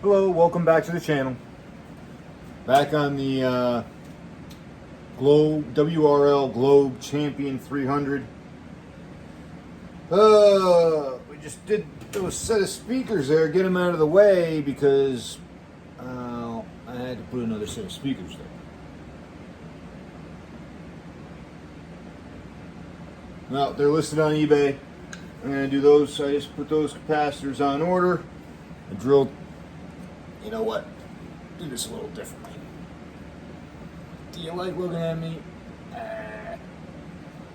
Hello, welcome back to the channel. Back on the WRL Globe Champion 300. We just did those set of speakers there, get them out of the way because I had to put another set of speakers there. Now, they're listed on eBay. I'm going to do those. I just put those capacitors on order. I drilled. You know what? Do this a little differently. Do you like looking at me?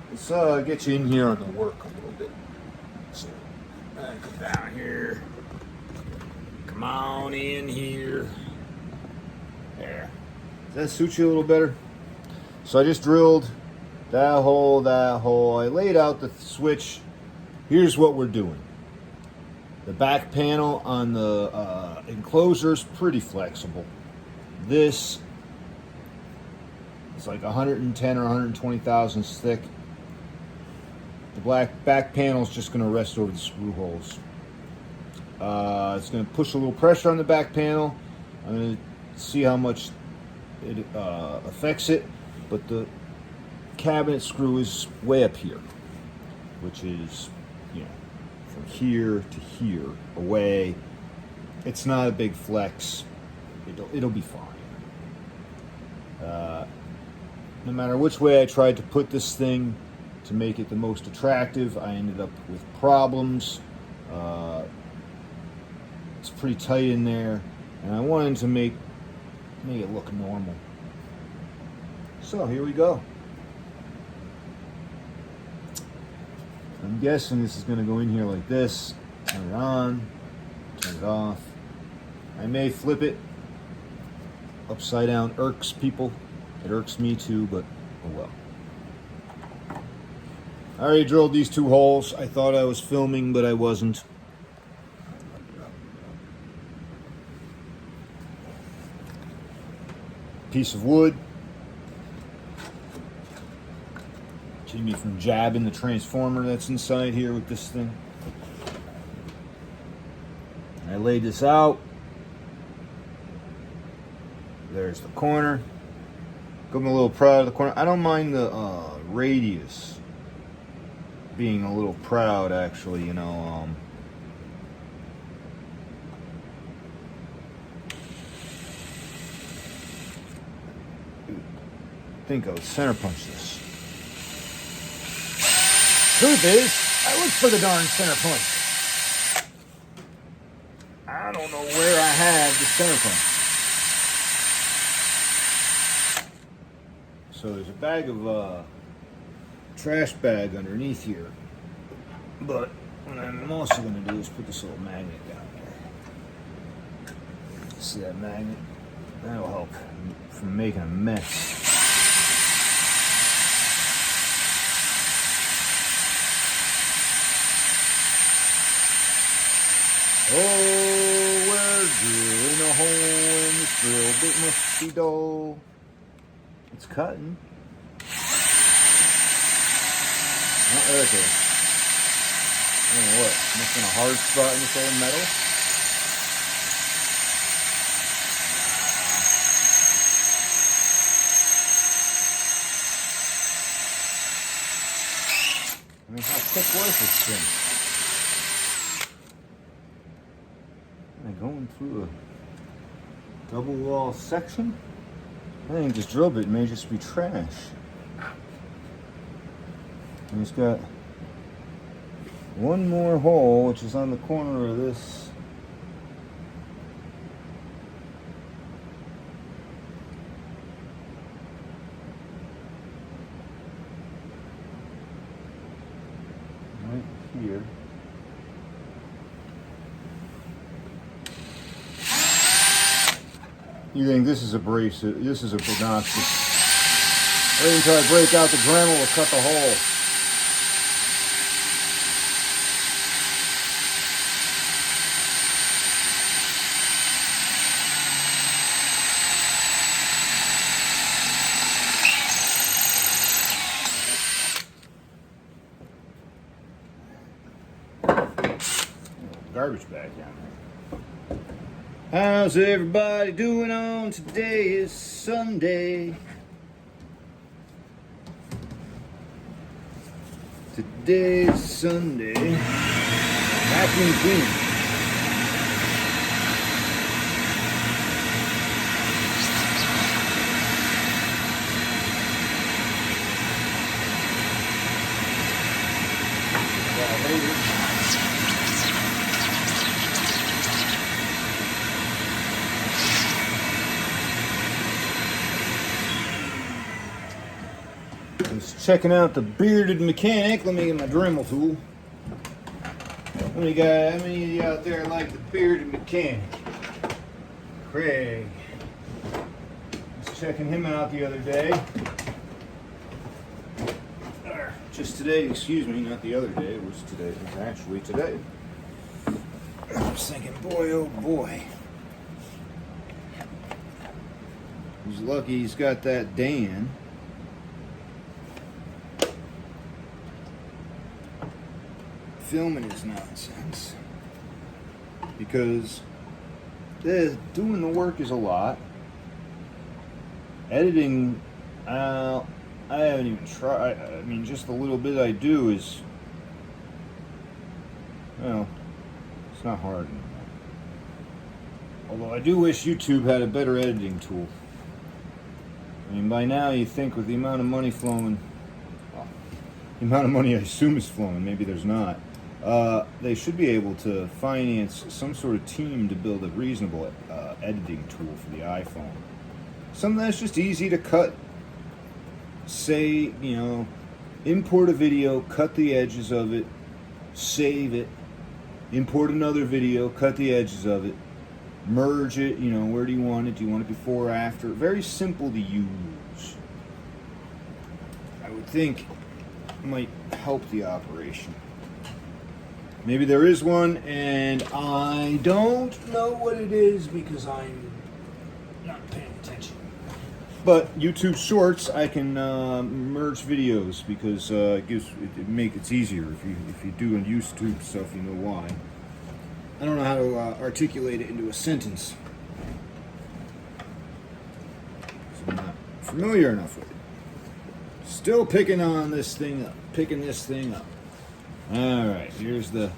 Let's get you in here on the work a little bit. So, come down here. Come on in here. There. Does that suit you a little better? So I just drilled that hole, that hole. I laid out the switch. Here's what we're doing. The back panel on the enclosure is pretty flexible. This is like 110 or 120 thousandths thick. The back panel is just going to rest over the screw holes. It's going to push a little pressure on the back panel. I'm going to see how much it affects it, but the cabinet screw is way up here, which is, you know, from here to here away. It's not a big flex. It'll be fine. No matter which way I tried to put this thing to make it the most attractive, I ended up with problems. It's pretty tight in there, and I wanted to make it look normal. So here we go. I'm guessing this is going to go in here like this. Turn it on, turn it off. I may flip it upside down. Irks people. It irks me too, but oh well. I already drilled these two holes. I thought I was filming, but I wasn't. Piece of wood. Keep me from jabbing the transformer that's inside here with this thing. I laid this out. There's the corner. I'm a little proud of the corner. I don't mind the radius being a little proud, actually, you know. I think I would center punch this. Truth is, I looked for the darn center punch. I don't know where I had the center punch. So there's a bag of trash bag underneath here. But what I'm also going to do is put this little magnet down there. See that magnet? That'll help from making a mess. Oh, we're drilling a hole in this drill bit musty dough. It's cutting. Oh, there it is. I don't know what. Must have been a hard spot in this old metal. I mean, how thick was this thing? Going through a double wall section? I think this drill bit may just be trash. And it's got one more hole, which is on the corner of this. Right here. You think this is abrasive? This is a prognostic. Wait until I break out the Dremel to cut the hole. Garbage bag down there. How's everybody doing on today is Sunday? Today's Sunday. Vacuum cleaning. Just checking out the bearded mechanic. Let me get my Dremel tool. How many of you out there like the bearded mechanic? Craig. Was checking him out the other day. Just today, excuse me, not the other day. It was today. It was actually today. I was thinking, boy, oh boy. He's lucky he's got that Dan. Filming his nonsense. Because doing the work is a lot. Editing, I haven't even tried. I mean, just the little bit I do is, well, it's not hard anymore. Although I do wish YouTube had a better editing tool. I mean, by now you think with the amount of money flowing, well, the amount of money I assume is flowing, maybe there's not, they should be able to finance some sort of team to build a reasonable editing tool for the iPhone. Something that's just easy to cut. Say, you know, import a video, cut the edges of it, save it, import another video, cut the edges of it, merge it, you know, where do you want it? Do you want it before or after? Very simple to use. I would think it might help the operation. Maybe there is one, and I don't know what it is because I'm not paying attention. But YouTube Shorts, I can merge videos because it's easier if you do on YouTube stuff. You know why? I don't know how to articulate it into a sentence, so I'm not familiar enough with it. Still picking this thing up. All right, here's the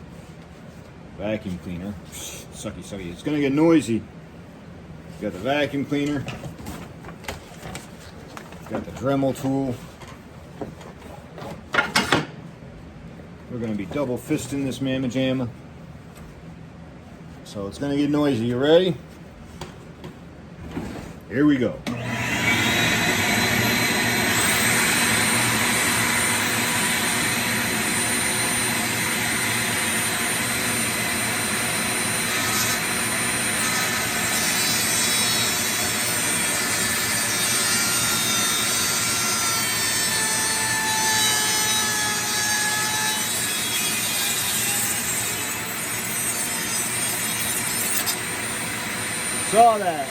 vacuum cleaner. Sucky. It's gonna get noisy. Got the vacuum cleaner. Got the Dremel tool. We're going to be double fisting this mamma jamma. So it's going to get noisy. You ready? Here we go. Saw that.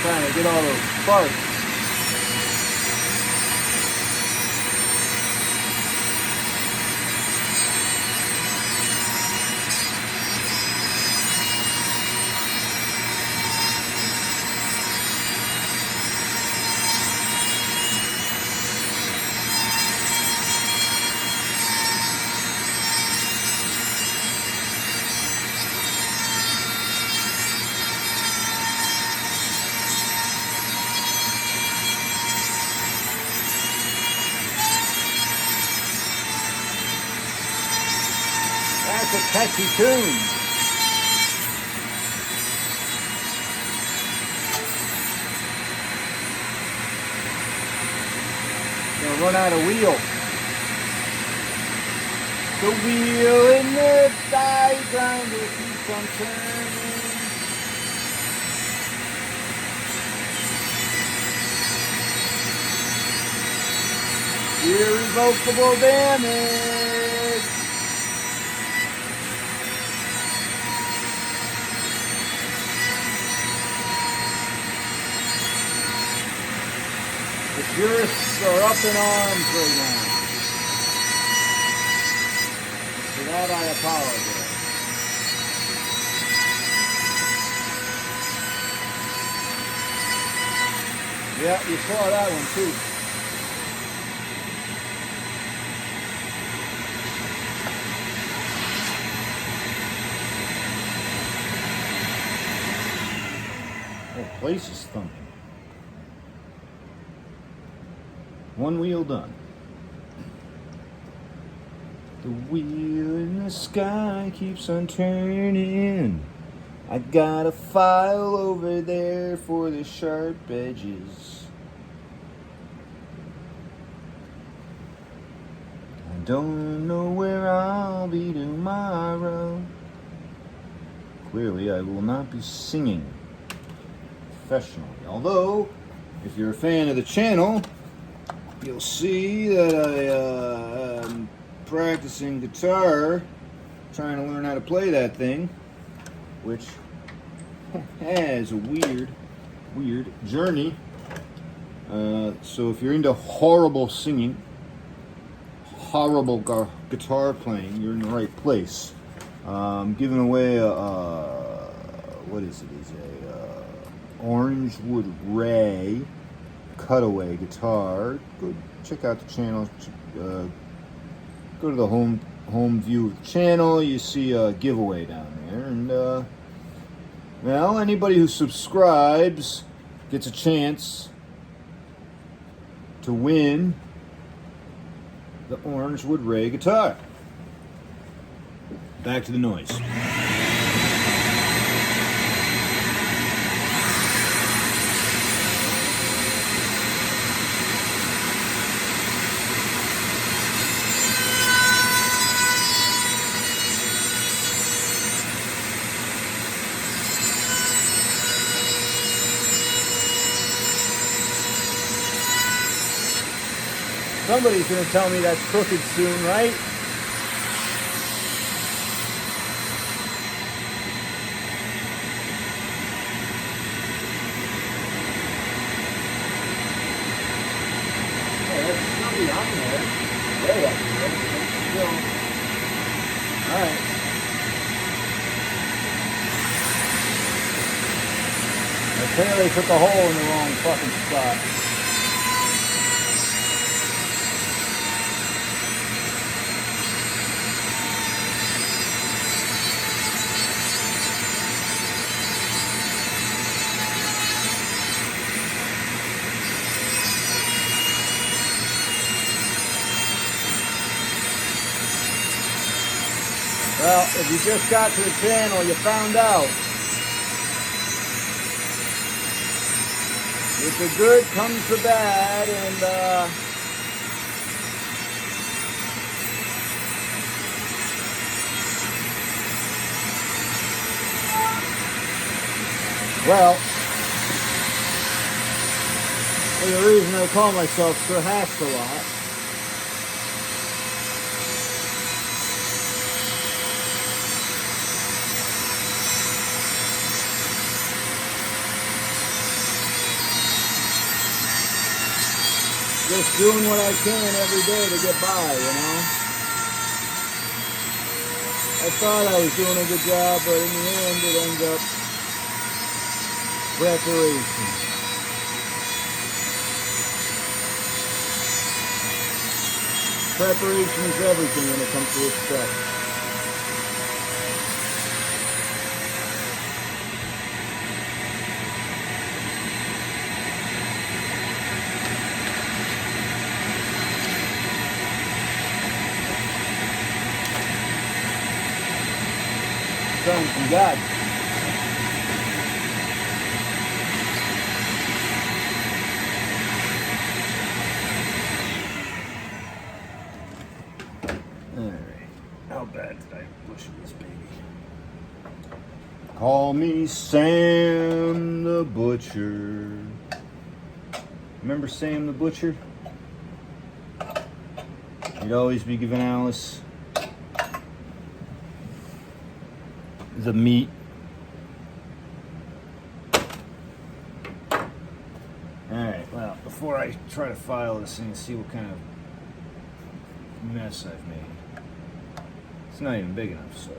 Trying to get all those sparks. That's a catchy tune. Gonna run out of wheel. The wheel in the die grinder keeps on turning. Irrevocable damage. The jurists are up in arms right now. For that I apologize. Yeah, you saw that one too. The place is thumping. One wheel done. The wheel in the sky keeps on turning. I got a file over there for the sharp edges. I don't know where I'll be tomorrow. Clearly, I will not be singing professionally. Although, if you're a fan of the channel, you'll see that I am practicing guitar, trying to learn how to play that thing, which has a weird journey. So if you're into horrible singing, horrible guitar playing, you're in the right place. I'm giving away what is it? Is a Orangewood Ray cutaway guitar. Go check out the channel. Go to the home view of the channel. You see a giveaway down there, and well, anybody who subscribes gets a chance to win the Orangewood Ray guitar. Back to the noise. Somebody's going to tell me that's crooked soon, right? Yeah, there's somebody on there. Way up there. Still. All right. I apparently took a hole in the wrong fucking spot. Well, if you just got to the channel, you found out. With the good comes the bad, and well, for the reason I call myself Sir Hasselot. Just doing what I can every day to get by, you know. I thought I was doing a good job, but in the end it ends up preparation. Preparation is everything when it comes to respect. From God. Call me Sam the Butcher. Remember Sam the Butcher? He'd always be giving Alice the meat. Alright, well, before I try to file this thing and see what kind of mess I've made. It's not even big enough, so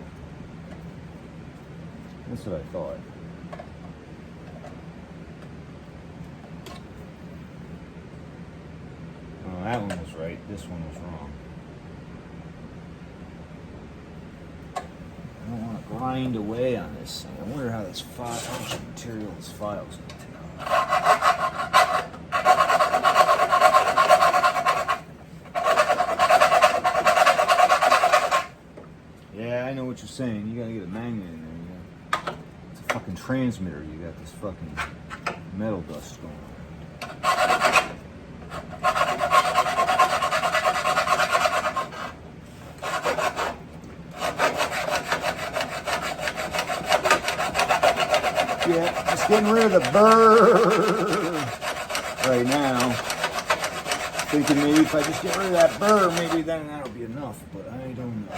that's what I thought. Oh, that one was right. This one was wrong. I don't want to grind away on this thing. I wonder how this file, how much material this file's going to take. Yeah, I know what you're saying. You gotta get a magnet in there. It's a fucking transmitter. You got this fucking metal dust going on. Yeah, just getting rid of the burr right now. Thinking maybe if I just get rid of that burr, maybe then that'll be enough, but I don't know.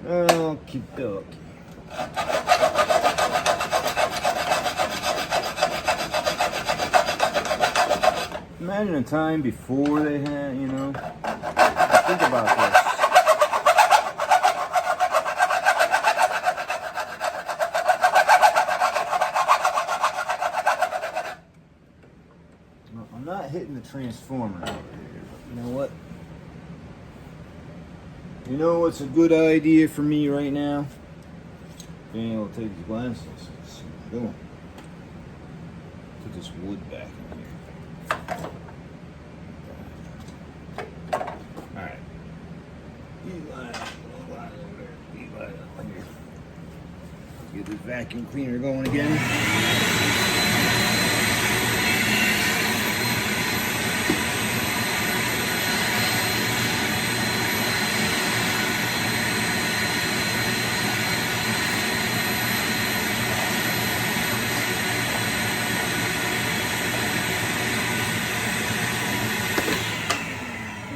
Okie dokie. Imagine a time before they had, you know. Think about this. Well, I'm not hitting the transformer over here. You know what? You know what's a good idea for me right now? Being able to take these glasses and see what I'm doing. Put this wood back in here. Alright. Get this vacuum cleaner going again.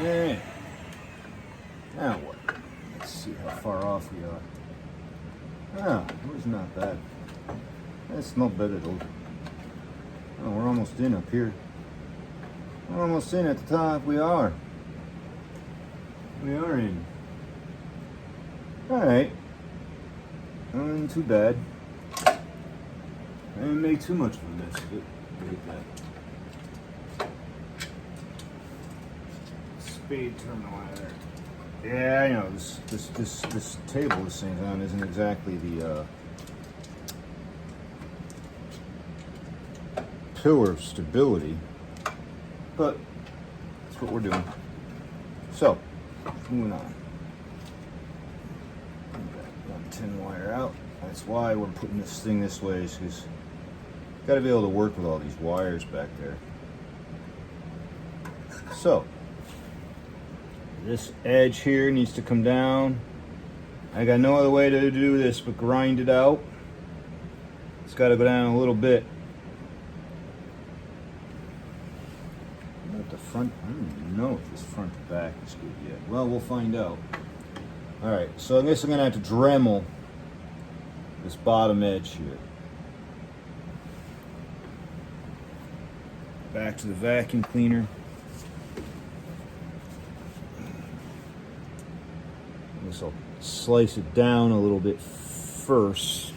Alright. Now what? Let's see how far off we are. Ah, it was not bad. That's not bad at all. Oh, we're almost in up here. We're almost in at the top. We are. We are in. Alright. Not too bad. I didn't make too much of a mess of it. Look at that. Speed terminal out there. Yeah, I know this table this thing's on isn't exactly the pillar of stability, but that's what we're doing. So, moving on. Got 10 wire out. That's why we're putting this thing this way, is because you've got to be able to work with all these wires back there. So. This edge here needs to come down. I got no other way to do this but grind it out. It's got to go down a little bit. At the front, I don't even know if this front to back is good yet. Well, we'll find out. Alright, so I guess I'm going to have to Dremel this bottom edge here. Back to the vacuum cleaner. I'll slice it down a little bit first.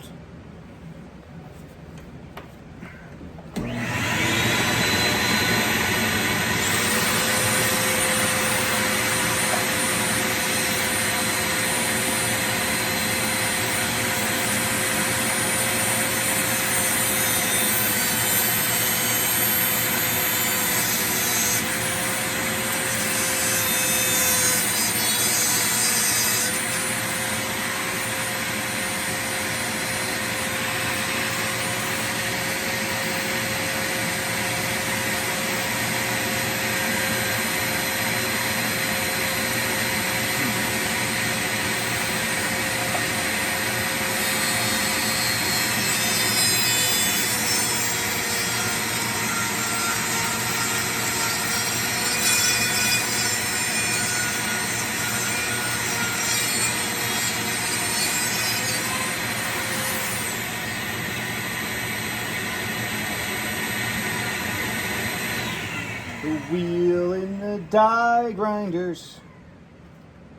wheel in the die grinders.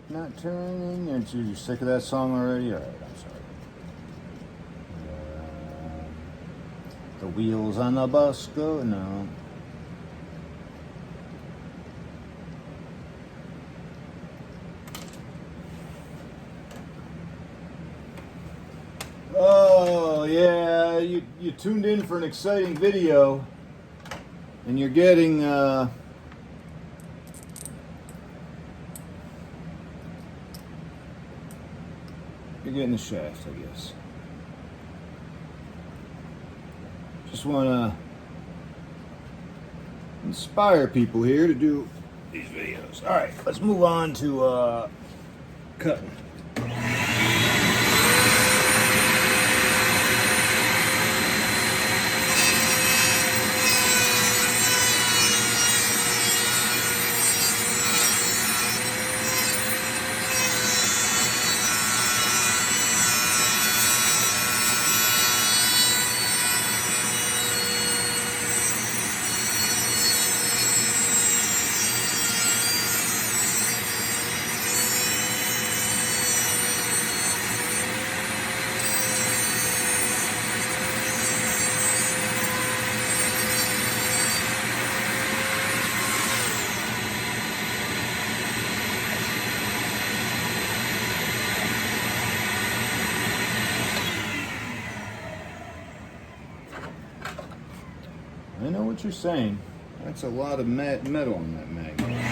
Not turning. You're sick of that song already? Alright, I'm sorry. The wheels on the bus go. No. Oh, yeah. You tuned in for an exciting video. And you're getting. You're getting the shaft, I guess. Just want to inspire people here to do these videos. All right, let's move on to cutting. I know what you're saying. That's a lot of metal on that magnet.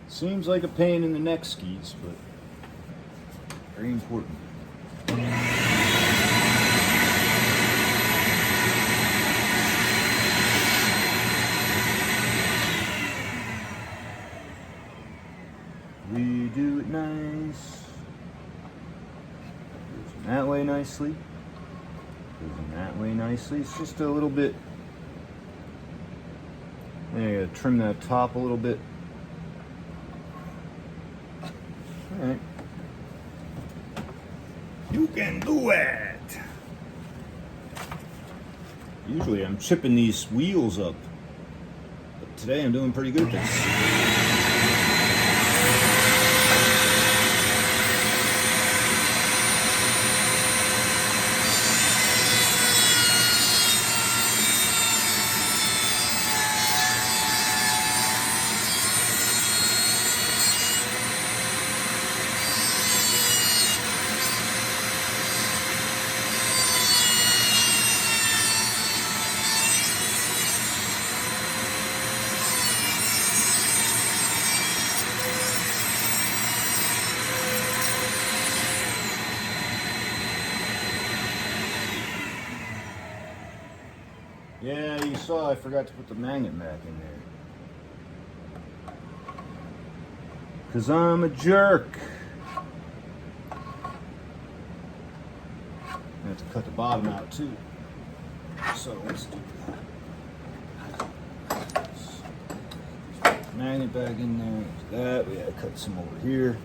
Seems like a pain in the neck, skis, but very important. We do it nice. Goes in that way nicely. Goes in that way nicely. It's just a little bit. I gotta trim that top a little bit. Alright. You can do it! Usually I'm chipping these wheels up, but today I'm doing pretty good at this. Yeah, you saw I forgot to put the magnet back in there. 'Cause I'm a jerk. I have to cut the bottom out too. So let's do that. Put the magnet back in there. That. We gotta cut some over here.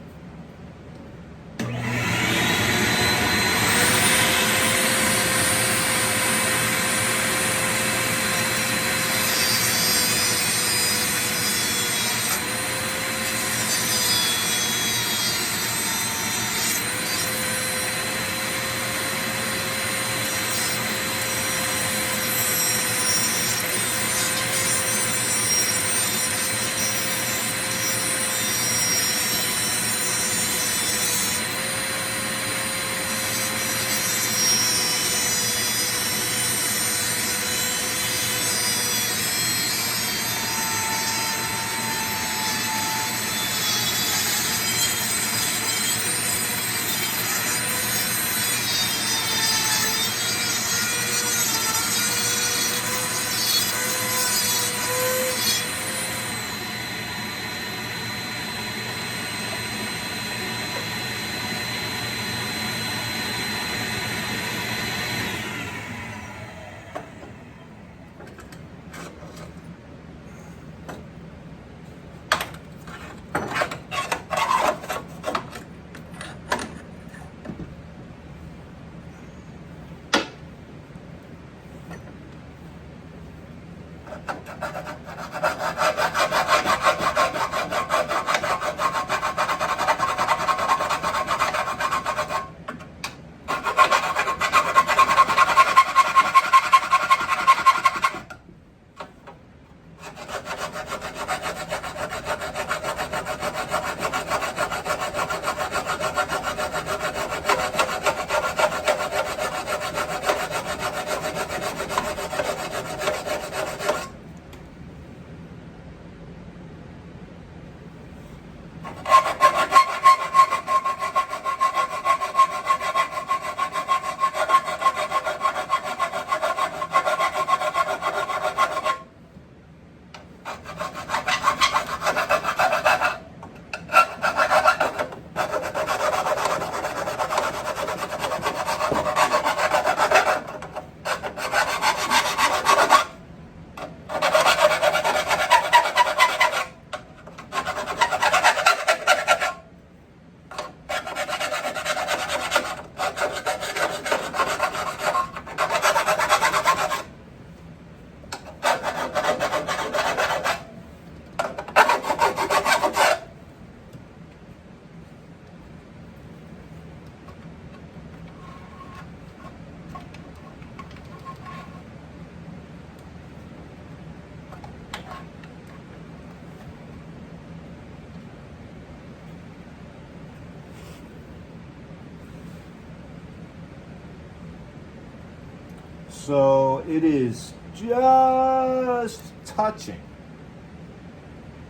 So it is just touching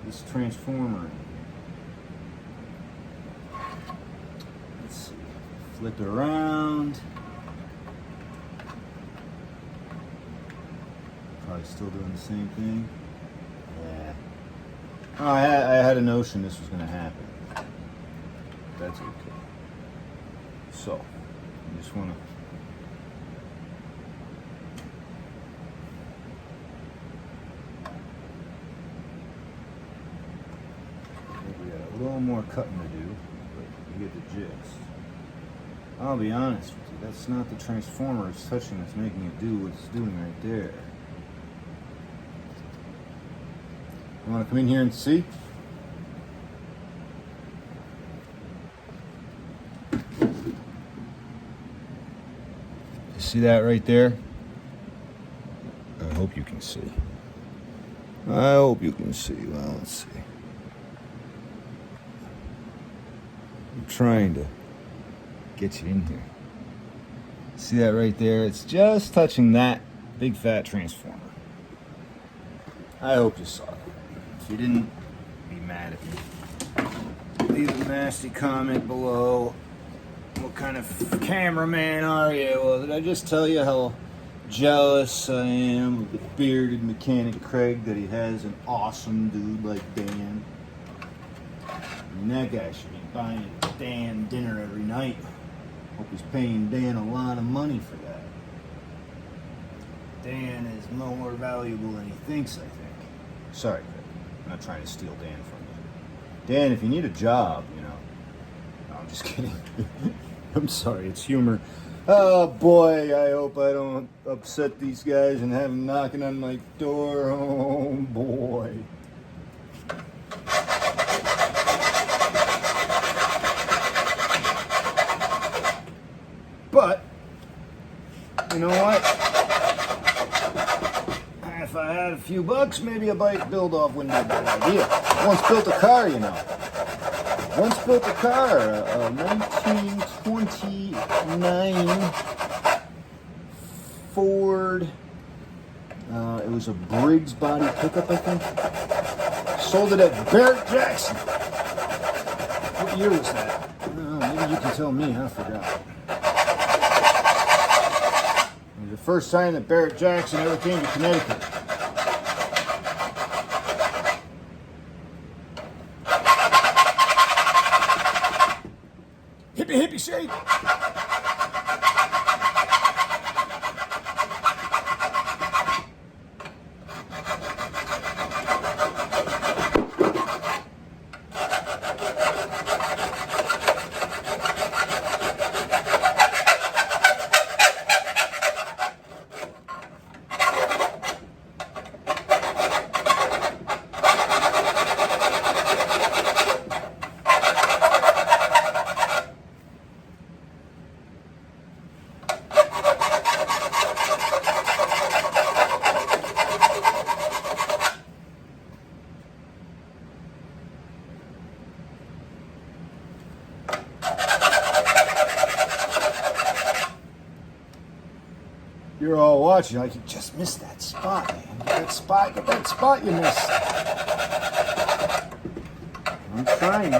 this transformer. Let's see. Flip it around. Probably still doing the same thing. Yeah. Oh, I had a notion this was going to happen. That's okay. So, I just want to. We got a little more cutting to do, but you get the gist. I'll be honest with you, that's not the transformer it's touching that's making it do what it's doing right there. You want to come in here and see? You see that right there? I hope you can see. I hope you can see. Well, let's see. I'm trying to get you in here. See that right there? It's just touching that big fat transformer. I hope you saw it. If you didn't, be mad at me. Leave a nasty comment below. What kind of cameraman are you? Well, did I just tell you how jealous I am of the bearded mechanic Craig, that he has an awesome dude like Dan? I mean, that guy should be buying Dan dinner every night. Hope he's paying Dan a lot of money for that. Dan is more valuable than he thinks, I think. Sorry, Craig. I'm not trying to steal Dan from you. Dan, if you need a job, you know. No, I'm just kidding. I'm sorry, it's humor. Oh boy, I hope I don't upset these guys and have them knocking on my door. Oh boy. But, you know what? If I had a few bucks, maybe a bike build off wouldn't be a bad idea. Once built a car, you know. Once built a car, a 1929 Ford. It was a Briggs body pickup, I think. Sold it at Barrett Jackson. What year was that? Maybe you can tell me. I forgot. It was the first time that Barrett Jackson ever came to Connecticut. Hippie shake. You're all watching like you just missed that spot, man. Get that spot you missed. I'm trying.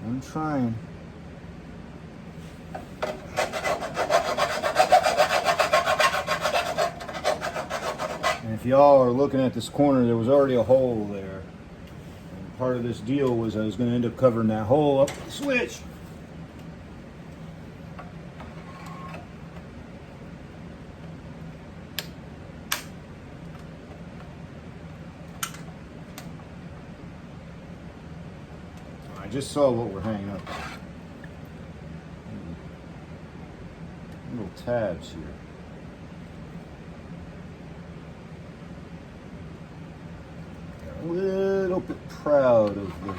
I'm trying. And if y'all are looking at this corner, there was already a hole there. And part of this deal was I was going to end up covering that hole up with the switch. I just saw what we're hanging up on. Little tabs here. A little bit proud of the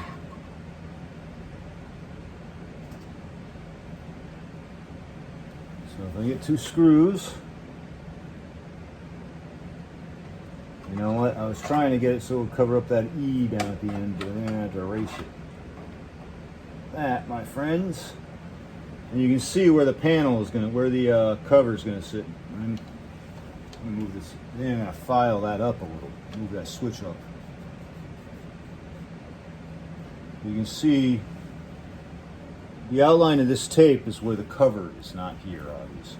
so if I get two screws, you know what, I was trying to get it so it would cover up that E down at the end, but then I have to erase it. That, my friends, And you can see where the panel is going to, where the cover is going to sit. I'm going to move this, then I'm going to file that up a little, move that switch up. You can see the outline of this tape is where the cover is, not here, obviously.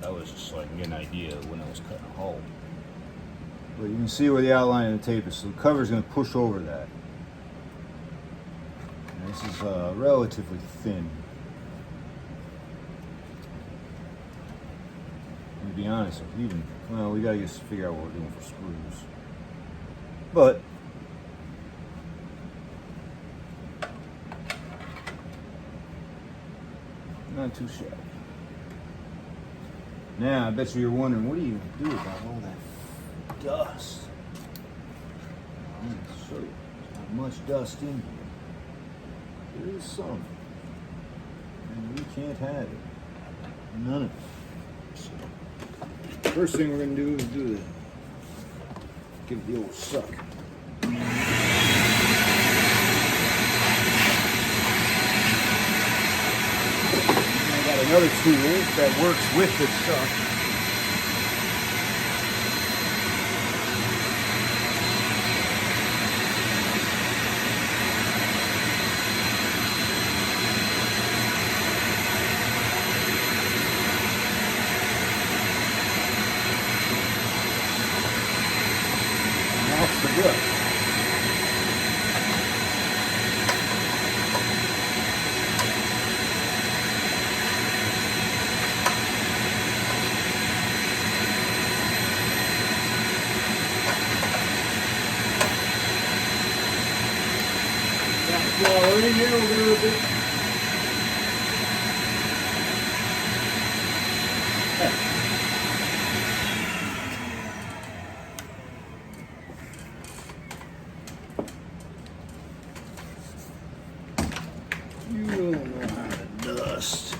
That was just so I can get an idea of when I was cutting a hole. But you can see where the outline of the tape is, so the cover is going to push over that. And this is relatively thin. To be honest, well, we gotta just figure out what we're doing for screws. But not too shabby. Now, I bet you're wondering, what are you gonna do about all that dust? I'm gonna show you. There's not much dust in here. There is some, and we can't have it. None of it. So, first thing we're going to do is give it the old suck. I got another tool that works with this suck. That's the good. Got flour in here a little bit. You don't know how to dust.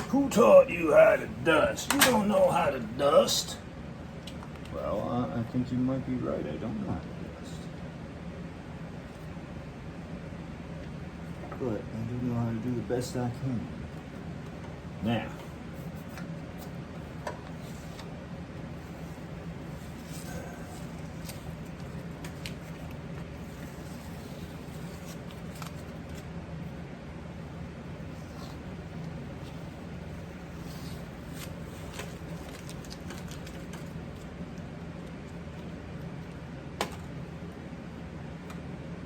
Who taught you how to dust? You don't know how to dust. Well, I think you might be right. I don't know how to dust. But I do know how to do the best I can. Now,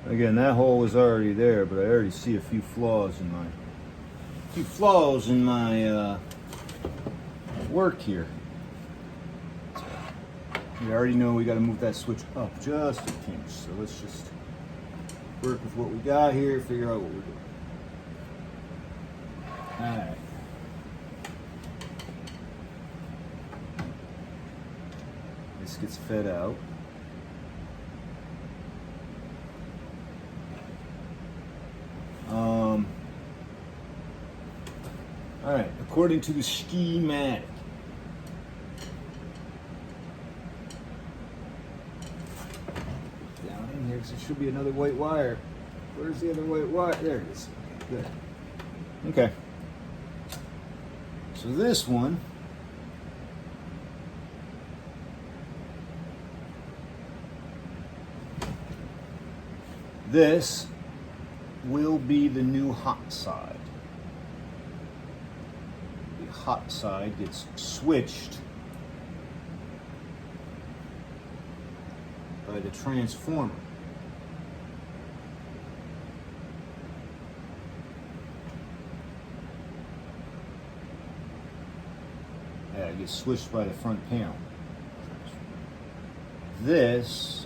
again, that hole was already there, but I already see a few flaws in my work here. We already know we got to move that switch up just a pinch. So let's just work with what we got here, figure out what we're doing. All right. This gets fed out. All right, according to the schematic, down in here, because there should be another white wire. Where's the other white wire? There it is. Good. Okay. So this one, this will be the new hot side. The hot side gets switched by the transformer. Yeah, it gets switched by the front panel. This